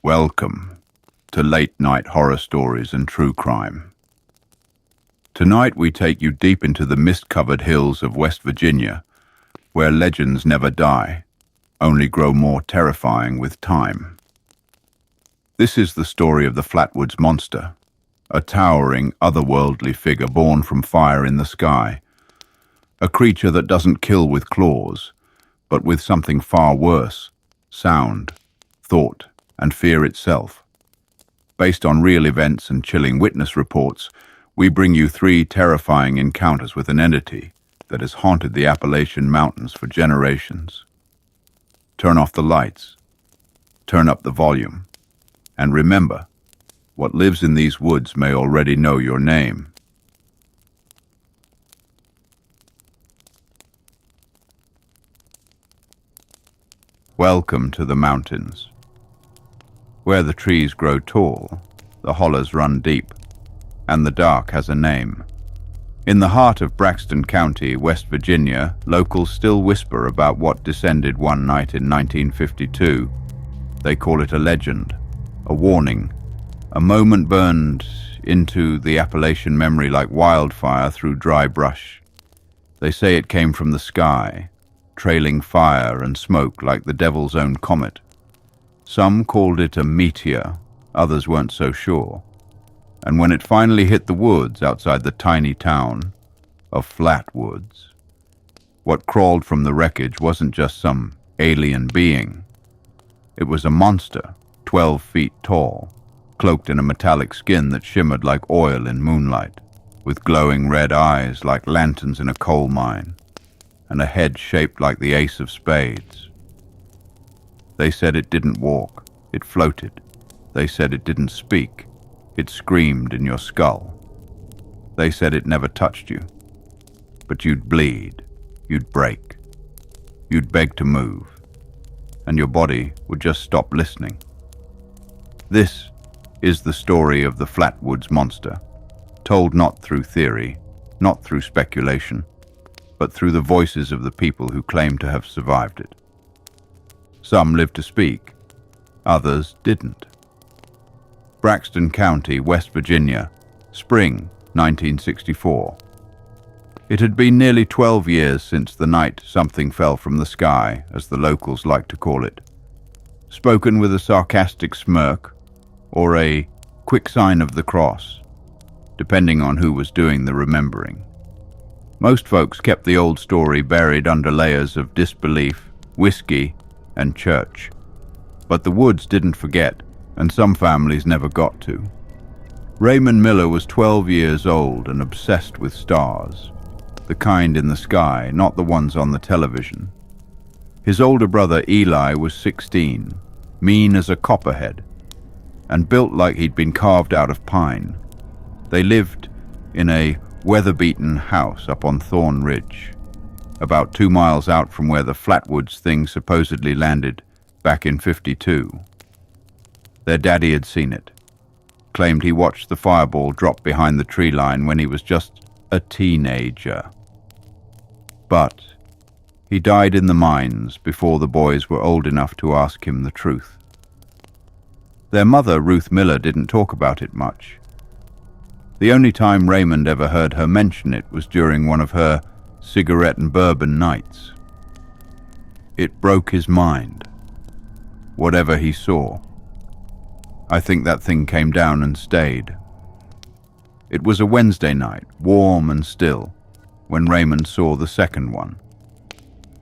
Welcome to Late Night Horror Stories and True Crime. Tonight we take you deep into the mist-covered hills of West Virginia, where legends never die, only grow more terrifying with time. This is the story of the Flatwoods Monster, a towering, otherworldly figure born from fire in the sky, a creature that doesn't kill with claws, but with something far worse: sound, thought, and fear itself. Based on real events and chilling witness reports, we bring you 3 terrifying encounters with an entity that has haunted the Appalachian Mountains for generations. Turn off the lights, turn up the volume, and remember, what lives in these woods may already know your name. Welcome to the mountains. Where the trees grow tall, the hollows run deep, and the dark has a name. In the heart of Braxton County, West Virginia, locals still whisper about what descended one night in 1952. They call it a legend, a warning, a moment burned into the Appalachian memory like wildfire through dry brush. They say it came from the sky, trailing fire and smoke like the devil's own comet. Some called it a meteor, others weren't so sure. And when it finally hit the woods outside the tiny town of Flatwoods, what crawled from the wreckage wasn't just some alien being. It was a monster, 12 feet tall, cloaked in a metallic skin that shimmered like oil in moonlight, with glowing red eyes like lanterns in a coal mine, and a head shaped like the ace of spades. They said it didn't walk, it floated. They said it didn't speak, it screamed in your skull. They said it never touched you, but you'd bleed, you'd break, you'd beg to move, and your body would just stop listening. This is the story of the Flatwoods Monster, told not through theory, not through speculation, but through the voices of the people who claim to have survived it. Some lived to speak, others didn't. Braxton County, West Virginia, spring 1964. It had been nearly 12 years since the night something fell from the sky, as the locals like to call it. Spoken with a sarcastic smirk or a quick sign of the cross, depending on who was doing the remembering. Most folks kept the old story buried under layers of disbelief, whiskey, and church. But the woods didn't forget, and some families never got to. Raymond Miller was 12 years old and obsessed with stars, the kind in the sky, not the ones on the television. His older brother Eli was 16, mean as a copperhead, and built like he'd been carved out of pine. They lived in a weather-beaten house up on Thorn Ridge, about 2 miles out from where the Flatwoods thing supposedly landed back in '52. Their daddy had seen it, claimed he watched the fireball drop behind the tree line when he was just a teenager. But he died in the mines before the boys were old enough to ask him the truth. Their mother, Ruth Miller, didn't talk about it much. The only time Raymond ever heard her mention it was during one of her cigarette and bourbon nights. It broke his mind, whatever he saw. I think that thing came down and stayed. It was a Wednesday night, warm and still, when Raymond saw the second one.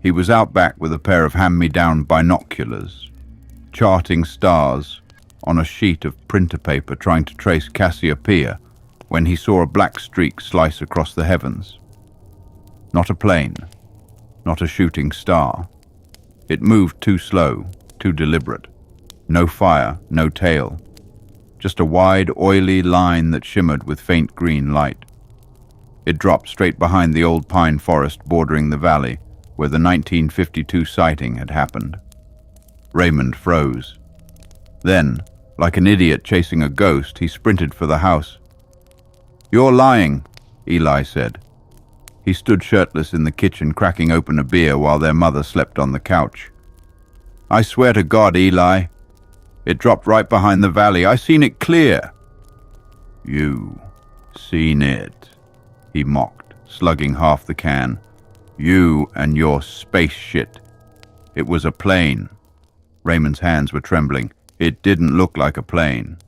He was out back with a pair of hand-me-down binoculars, charting stars on a sheet of printer paper trying to trace Cassiopeia, when he saw a black streak slice across the heavens. Not a plane, not a shooting star. It moved too slow, too deliberate. No fire, no tail. Just a wide, oily line that shimmered with faint green light. It dropped straight behind the old pine forest bordering the valley where the 1952 sighting had happened. Raymond froze. Then, like an idiot chasing a ghost, he sprinted for the house. "You're lying," Eli said. He stood shirtless in the kitchen, cracking open a beer while their mother slept on the couch. "I swear to God, Eli." It dropped right behind the valley. I seen it clear." "You seen it," he mocked, slugging half the can. "You and your space shit. It was a plane." Raymond's hands were trembling. "It didn't look like a plane."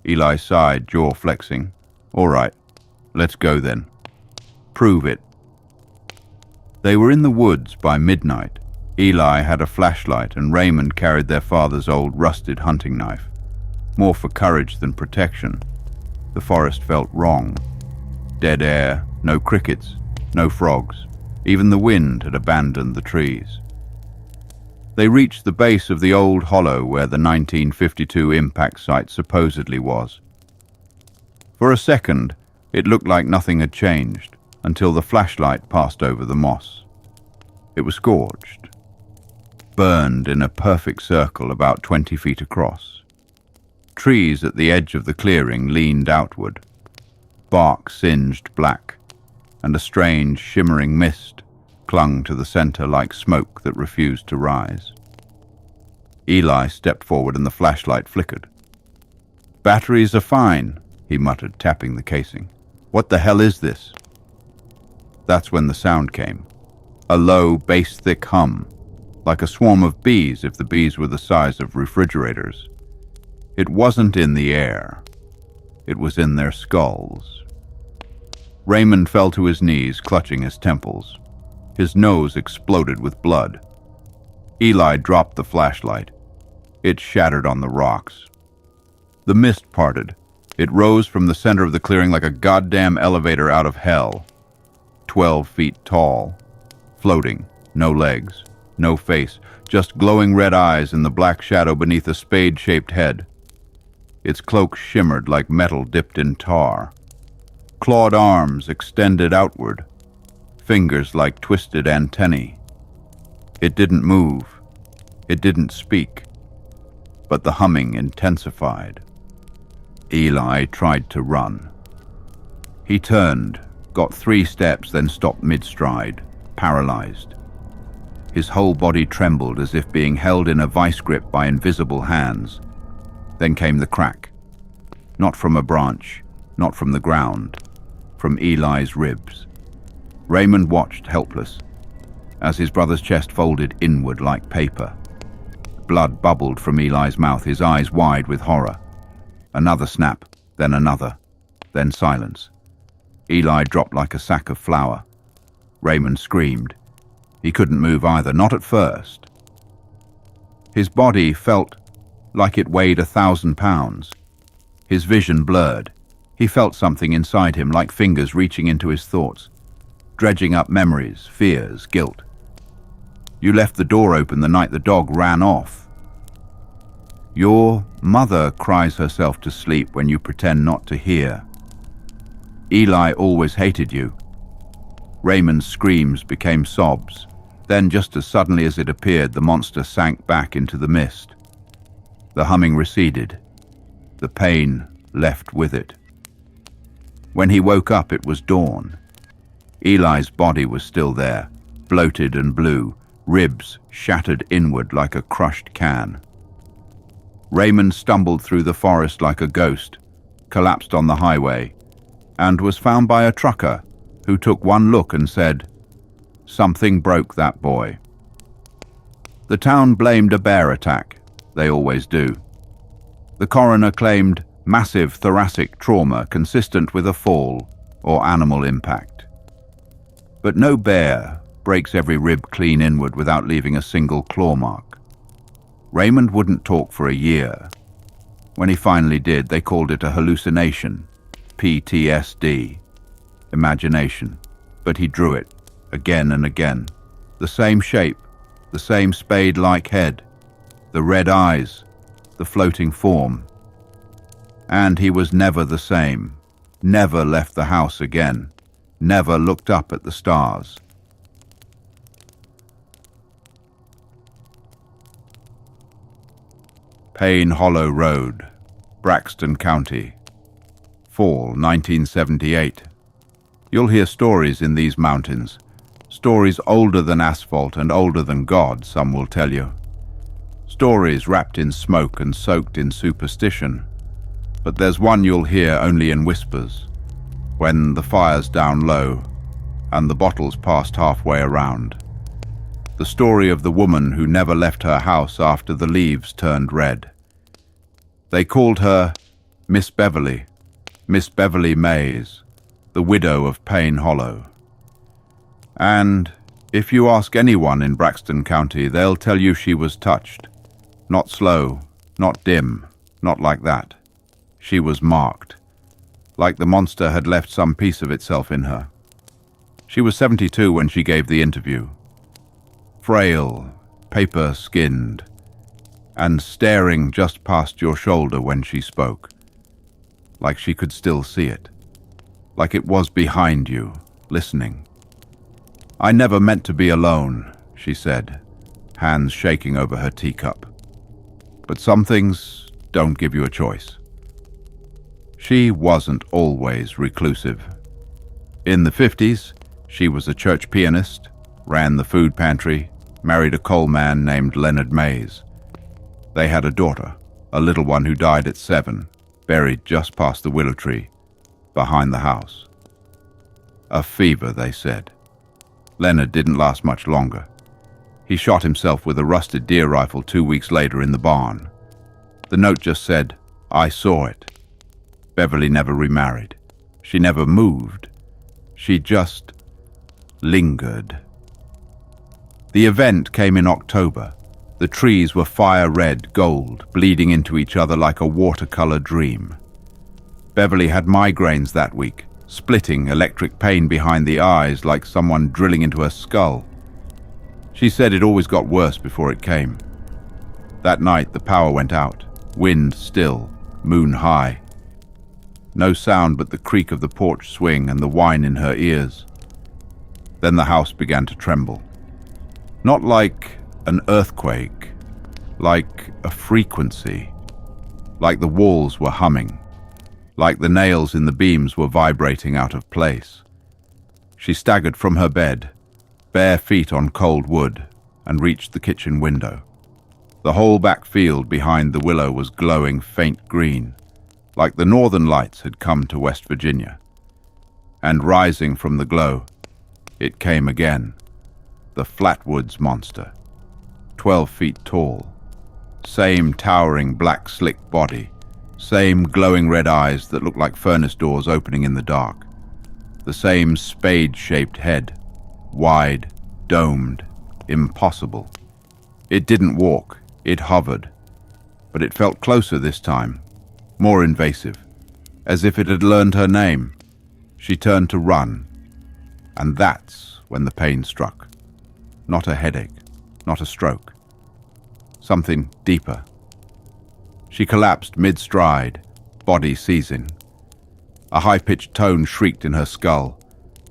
Eli sighed, jaw flexing. "All right, let's go then. Prove it." They were in the woods by midnight. Eli had a flashlight and Raymond carried their father's old rusted hunting knife, more for courage than protection. The forest felt wrong. Dead air, no crickets, no frogs. Even the wind had abandoned the trees. They reached the base of the old hollow where the 1952 impact site supposedly was. For a second, it looked like nothing had changed until the flashlight passed over the moss. It was scorched, burned in a perfect circle about 20 feet across. Trees at the edge of the clearing leaned outward, bark singed black, and a strange shimmering mist clung to the center like smoke that refused to rise. Eli stepped forward and the flashlight flickered. "Batteries are fine," he muttered, tapping the casing. "What the hell is this?" That's when the sound came. A low, bass-thick hum, like a swarm of bees if the bees were the size of refrigerators. It wasn't in the air. It was in their skulls. Raymond fell to his knees, clutching his temples. His nose exploded with blood. Eli dropped the flashlight. It shattered on the rocks. The mist parted. It rose from the center of the clearing like a goddamn elevator out of hell. 12 feet tall, floating, no legs, no face, just glowing red eyes in the black shadow beneath a spade-shaped head. Its cloak shimmered like metal dipped in tar. Clawed arms extended outward, fingers like twisted antennae. It didn't move. It didn't speak. But the humming intensified. Eli tried to run. He turned, got 3 steps, then stopped mid-stride, paralyzed. His whole body trembled as if being held in a vice grip by invisible hands. Then came the crack. Not from a branch, not from the ground, from Eli's ribs. Raymond watched, helpless, as his brother's chest folded inward like paper. Blood bubbled from Eli's mouth, his eyes wide with horror. Another snap, then another, then silence. Eli dropped like a sack of flour. Raymond screamed. He couldn't move either, not at first. His body felt like it weighed 1,000 pounds. His vision blurred. He felt something inside him, like fingers reaching into his thoughts, dredging up memories, fears, guilt. "You left the door open the night the dog ran off. Your mother cries herself to sleep when you pretend not to hear. Eli always hated you." Raymond's screams became sobs. Then, just as suddenly as it appeared, the monster sank back into the mist. The humming receded. The pain left with it. When he woke up, it was dawn. Eli's body was still there, bloated and blue, ribs shattered inward like a crushed can. Raymond stumbled through the forest like a ghost, collapsed on the highway, and was found by a trucker who took one look and said, "Something broke that boy." The town blamed a bear attack. They always do. The coroner claimed massive thoracic trauma consistent with a fall or animal impact. But no bear breaks every rib clean inward without leaving a single claw mark. Raymond wouldn't talk for a year. When he finally did, they called it a hallucination, PTSD, imagination. But he drew it, again and again. The same shape, the same spade-like head, the red eyes, the floating form. And he was never the same, never left the house again, never looked up at the stars. Payne Hollow Road, Braxton County. Fall 1978. You'll hear stories in these mountains, stories older than asphalt and older than God, some will tell you. Stories wrapped in smoke and soaked in superstition. But there's one you'll hear only in whispers, when the fire's down low and the bottle's passed halfway around. The story of the woman who never left her house after the leaves turned red. They called her Miss Beverly Mays, the widow of Payne Hollow. And if you ask anyone in Braxton County, they'll tell you she was touched. Not slow, not dim, not like that. She was marked, like the monster had left some piece of itself in her. She was 72 when she gave the interview. Frail, paper-skinned, and staring just past your shoulder when she spoke, like she could still see it, like it was behind you, listening. "I never meant to be alone," she said, hands shaking over her teacup. "But some things don't give you a choice." She wasn't always reclusive. In the 50s, she was a church pianist, ran the food pantry, married a coal man named Leonard Mays. They had a daughter, a little one who died at 7, buried just past the willow tree, behind the house. A fever, they said. Leonard didn't last much longer. He shot himself with a rusted deer rifle 2 weeks later in the barn. The note just said, "I saw it." Beverly never remarried. She never moved. She just lingered. The event came in October. The trees were fire red gold, bleeding into each other like a watercolor dream. Beverly had migraines that week, splitting electric pain behind the eyes like someone drilling into her skull. She said it always got worse before it came. That night the power went out, wind still, moon high. No sound but the creak of the porch swing and the whine in her ears. Then the house began to tremble. Not like an earthquake, like a frequency. Like the walls were humming. Like the nails in the beams were vibrating out of place. She staggered from her bed, bare feet on cold wood, and reached the kitchen window. The whole back field behind the willow was glowing faint green, like the northern lights had come to West Virginia. And rising from the glow, it came again, the Flatwoods Monster, 12 feet tall, same towering black slick body, same glowing red eyes that looked like furnace doors opening in the dark, the same spade-shaped head, wide, domed, impossible. It didn't walk, it hovered, but it felt closer this time, more invasive, as if it had learned her name. She turned to run, and that's when the pain struck. Not a headache, not a stroke. Something deeper. She collapsed mid-stride, body seizing. A high-pitched tone shrieked in her skull.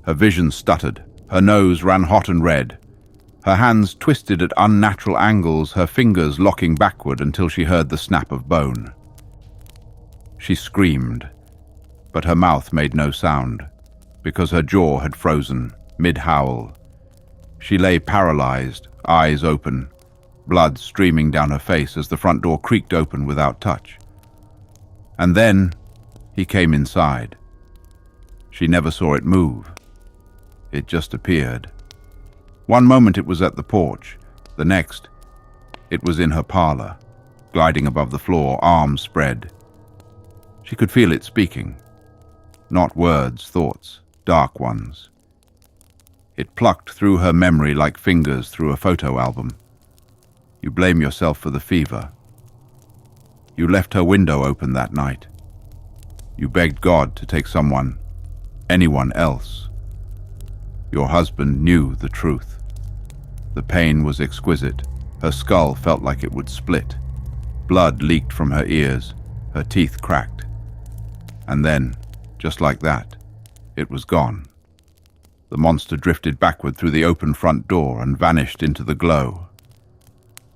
Her vision stuttered. Her nose ran hot and red. Her hands twisted at unnatural angles, her fingers locking backward until she heard the snap of bone. She screamed, but her mouth made no sound, because her jaw had frozen, mid-howl. She lay paralyzed, eyes open, blood streaming down her face as the front door creaked open without touch. And then he came inside. She never saw it move. It just appeared. One moment it was at the porch, the next, it was in her parlor, gliding above the floor, arms spread. She could feel it speaking. Not words, thoughts, dark ones. It plucked through her memory like fingers through a photo album. You blame yourself for the fever. You left her window open that night. You begged God to take someone, anyone else. Your husband knew the truth. The pain was exquisite. Her skull felt like it would split. Blood leaked from her ears. Her teeth cracked. And then, just like that, it was gone. The monster drifted backward through the open front door and vanished into the glow.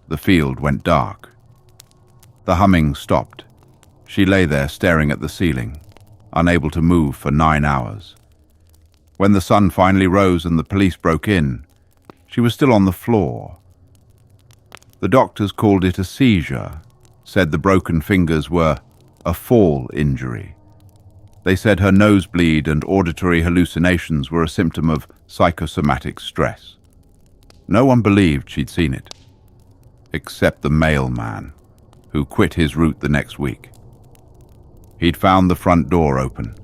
The field went dark. The humming stopped. She lay there staring at the ceiling, unable to move for 9 hours. When the sun finally rose and the police broke in, she was still on the floor. The doctors called it a seizure, said the broken fingers were a fall injury. They said her nosebleed and auditory hallucinations were a symptom of psychosomatic stress. No one believed she'd seen it, except the mailman, who quit his route the next week. He'd found the front door open,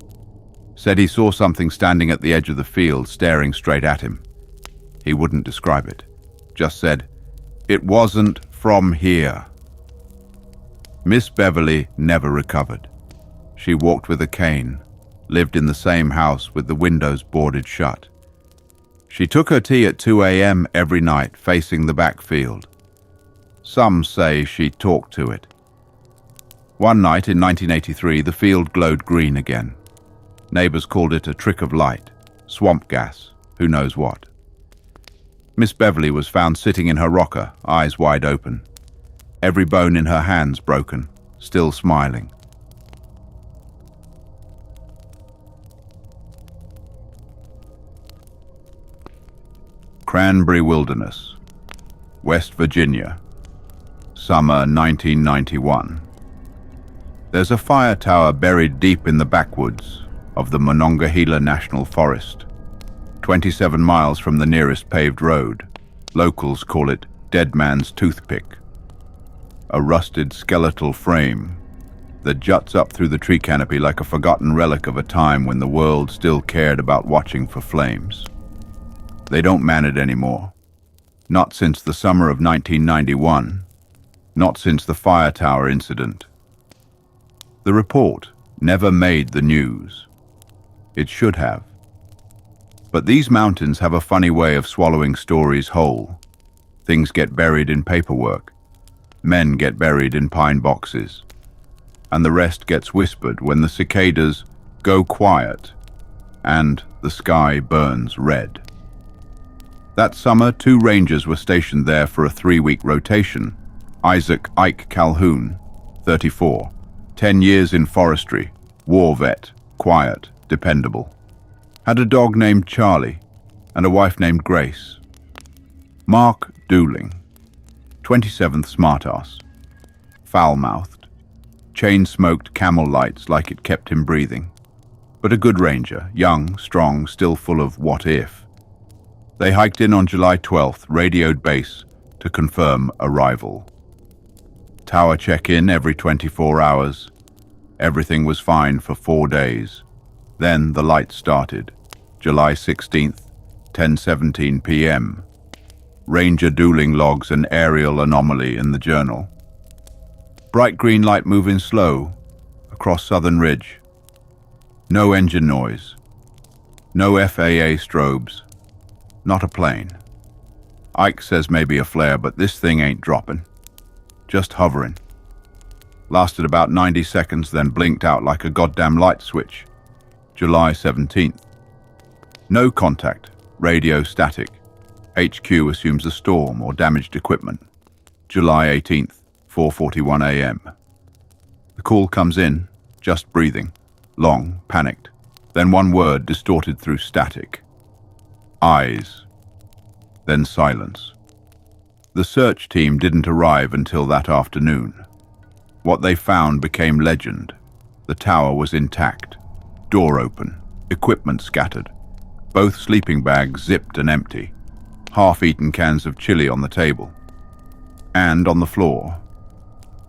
said he saw something standing at the edge of the field staring straight at him. He wouldn't describe it, just said, "It wasn't from here." Miss Beverly never recovered. She walked with a cane, lived in the same house with the windows boarded shut. She took her tea at 2 a.m. every night, facing the back field. Some say she talked to it. One night in 1983, the field glowed green again. Neighbors called it a trick of light, swamp gas, who knows what. Miss Beverly was found sitting in her rocker, eyes wide open. Every bone in her hands broken, still smiling. Cranberry Wilderness, West Virginia, summer 1991. There's a fire tower buried deep in the backwoods of the Monongahela National Forest, 27 miles from the nearest paved road. Locals call it Dead Man's Toothpick. A rusted skeletal frame that juts up through the tree canopy like a forgotten relic of a time when the world still cared about watching for flames. They don't man it anymore. Not since the summer of 1991. Not since the fire tower incident. The report never made the news. It should have. But these mountains have a funny way of swallowing stories whole. Things get buried in paperwork. Men get buried in pine boxes. And the rest gets whispered when the cicadas go quiet and the sky burns red. That summer, 2 rangers were stationed there for a 3-week rotation. Isaac Ike Calhoun, 34, 10 years in forestry, war vet, quiet, dependable. Had a dog named Charlie and a wife named Grace. Mark Dooling, 27th smartass, foul-mouthed, chain-smoked Camel lights like it kept him breathing. But a good ranger, young, strong, still full of what if. They hiked in on July 12th, radioed base to confirm arrival. Tower check-in every 24 hours. Everything was fine for 4 days. Then the lights started. July 16th, 10:17 p.m. Ranger Dooling logs an aerial anomaly in the journal. Bright green light moving slow across Southern Ridge. No engine noise. No FAA strobes. Not a plane. Ike says maybe a flare, but this thing ain't dropping. Just hovering. Lasted about 90 seconds, then blinked out like a goddamn light switch. July 17th. No contact. Radio static. HQ assumes a storm or damaged equipment. July 18th, 4:41 a.m. The call comes in, just breathing. Long, panicked. Then one word distorted through static. Eyes. Then silence. The search team didn't arrive until that afternoon. What they found became legend. The tower was intact. Door open. Equipment scattered. Both sleeping bags zipped and empty. Half-eaten cans of chili on the table. And on the floor,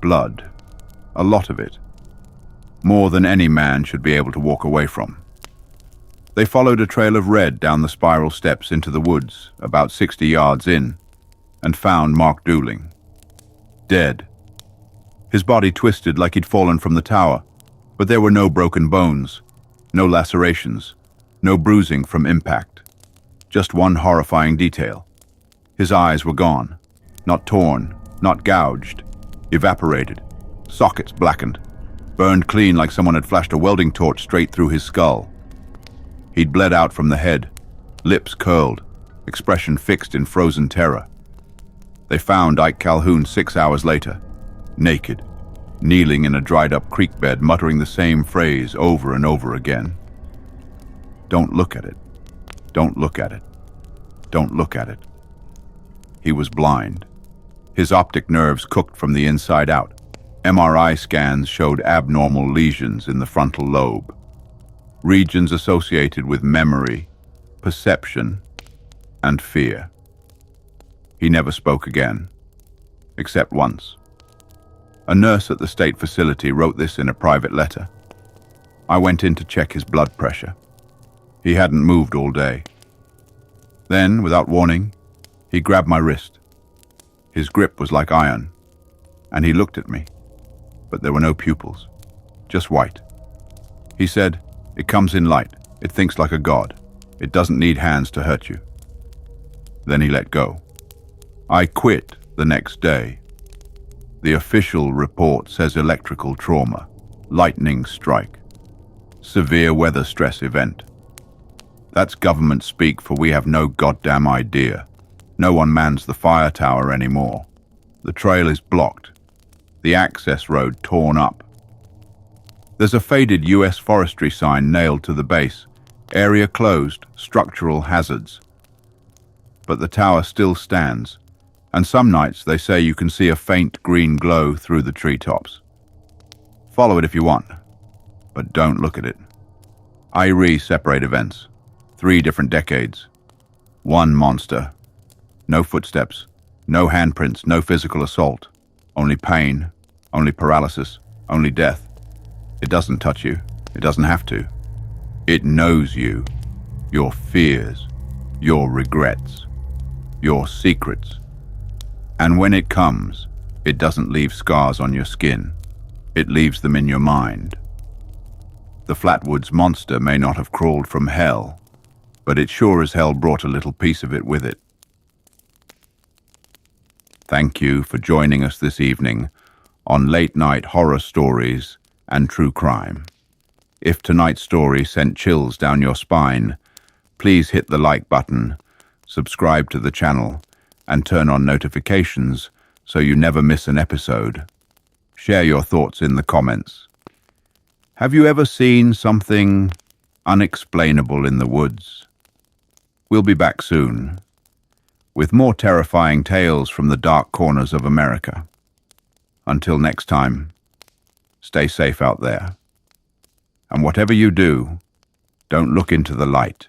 blood. A lot of it. More than any man should be able to walk away from. They followed a trail of red down the spiral steps into the woods, about 60 yards in, and found Mark Dooling. Dead. His body twisted like he'd fallen from the tower, but there were no broken bones, no lacerations, no bruising from impact. Just one horrifying detail. His eyes were gone. Not torn, not gouged. Evaporated. Sockets blackened. Burned clean like someone had flashed a welding torch straight through his skull. He'd bled out from the head, lips curled, expression fixed in frozen terror. They found Ike Calhoun 6 hours later, naked, kneeling in a dried-up creek bed, muttering the same phrase over and over again. Don't look at it. Don't look at it. Don't look at it. He was blind. His optic nerves cooked from the inside out. MRI scans showed abnormal lesions in the frontal lobe, regions associated with memory, perception, and fear. He never spoke again, except once. A nurse at the state facility wrote this in a private letter. I went in to check his blood pressure. He hadn't moved all day. Then, without warning, he grabbed my wrist. His grip was like iron, and he looked at me, but there were no pupils, just white. He said, "It comes in light. It thinks like a god. It doesn't need hands to hurt you." Then he let go. I quit the next day. The official report says electrical trauma, lightning strike, severe weather stress event. That's government speak for we have no goddamn idea. No one mans the fire tower anymore. The trail is blocked. The access road torn up. There's a faded US forestry sign nailed to the base. Area closed, structural hazards. But the tower still stands, and some nights they say you can see a faint green glow through the treetops. Follow it if you want, but don't look at it. I separate events. 3 different decades. One monster. No footsteps, no handprints, no physical assault. Only pain, only paralysis, only death. It doesn't touch you. It doesn't have to. It knows you, your fears, your regrets, your secrets. And when it comes, it doesn't leave scars on your skin. It leaves them in your mind. The Flatwoods Monster may not have crawled from hell, but it sure as hell brought a little piece of it with it. Thank you for joining us this evening on Late Night Horror Stories and True Crime. If tonight's story sent chills down your spine, please hit the like button, subscribe to the channel, and turn on notifications so you never miss an episode. Share your thoughts in the comments. Have you ever seen something unexplainable in the woods? We'll be back soon with more terrifying tales from the dark corners of America. Until next time, stay safe out there. And whatever you do, don't look into the light.